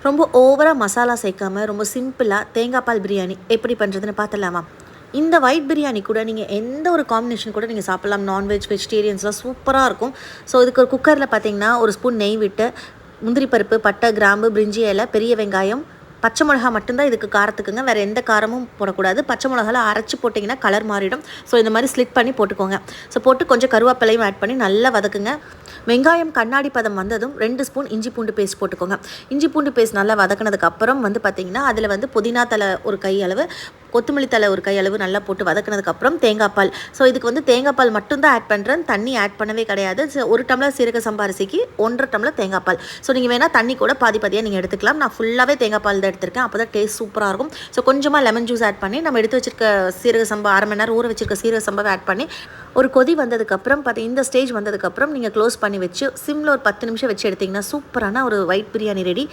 ரொம்ப ஓவராக மசாலா சேர்க்காம ரொம்ப சிம்பிளாக தேங்காய் பால் பிரியாணி எப்படி பண்ணுறதுன்னு பார்த்துலாமா? இந்த ஒயிட் பிரியாணி கூட நீங்கள் எந்த ஒரு காம்பினேஷன் கூட நீங்கள் சாப்பிட்லாம். நான்வெஜ், வெஜிடேரியன்ஸ்லாம் சூப்பராக இருக்கும். ஸோ இதுக்கு ஒரு குக்கரில் பார்த்தீங்கன்னா ஒரு ஸ்பூன் நெய் விட்டு முந்திரி பருப்பு, பட்டை, கிராம்பு, பிரிஞ்சி இலை, பெரிய வெங்காயம், பச்சை மிளகா மட்டும்தான் இதுக்கு காரத்துக்குங்க. வேறு எந்த காரமும் போடக்கூடாது. பச்சை மிளகாவில் அரைச்சி போட்டிங்கன்னா கலர் மாறிடும். ஸோ இந்த மாதிரி ஸ்லிட் பண்ணி போட்டுக்கோங்க. ஸோ போட்டு கொஞ்சம் கருவேப்பிலையும் ஆட் பண்ணி நல்லா வதக்குங்க. வெங்காயம் கண்ணாடி பதம் வந்ததும் 2 ஸ்பூன் இஞ்சி பூண்டு பேஸ்ட் போட்டுக்கோங்க. இஞ்சி பூண்டு பேஸ்ட் நல்லா வதக்கினதுக்கப்புறம் பார்த்திங்கன்னா அதில் புதினா தலை ஒரு கை அளவு, கொத்தமல்லி தலை ஒரு கை அளவு நல்லா போட்டு வதக்கினதுக்கப்புறம் தேங்காய் பால். ஸோ இதுக்கு தேங்காய் பால் மட்டும்தான் ஆட் பண்ணுறேன். தண்ணி ஆட் பண்ணவே கிடையாது. ஒரு டம்ளர் சீரக சம்பா அரிசிக்கு 1.5 டம்ளர் தேங்காய் பால். ஸோ நீங்கள் வேணால் தண்ணி கூட பாதி பாதியாக நீங்கள் எடுத்துக்கலாம். நான் ஃபுல்லாகவே தேங்காய் பால் தான் எடுத்திருக்கேன். அப்போ தான் டேஸ்ட் சூப்பராக இருக்கும். ஸோ கொஞ்சமாக லெமன் ஜூஸ் ஆட் பண்ணி நம்ம எடுத்து வச்சிருக்க சீரக சம்பா 1/2 மணி நேரம் ஊற வச்சிருக்க சீரக சம்பாவை ஆட் பண்ணி ஒரு கொதி வந்ததுக்கப்புறம் இந்த ஸ்டேஜ் வந்ததுக்கப்புறம் நீங்கள் க்ளோஸ் பண்ணி வச்சு சிம்மில் ஒரு 10 நிமிஷம் வச்சு எடுத்திங்கன்னா சூப்பரான ஒரு ஒயிட் பிரியாணி ரெடி.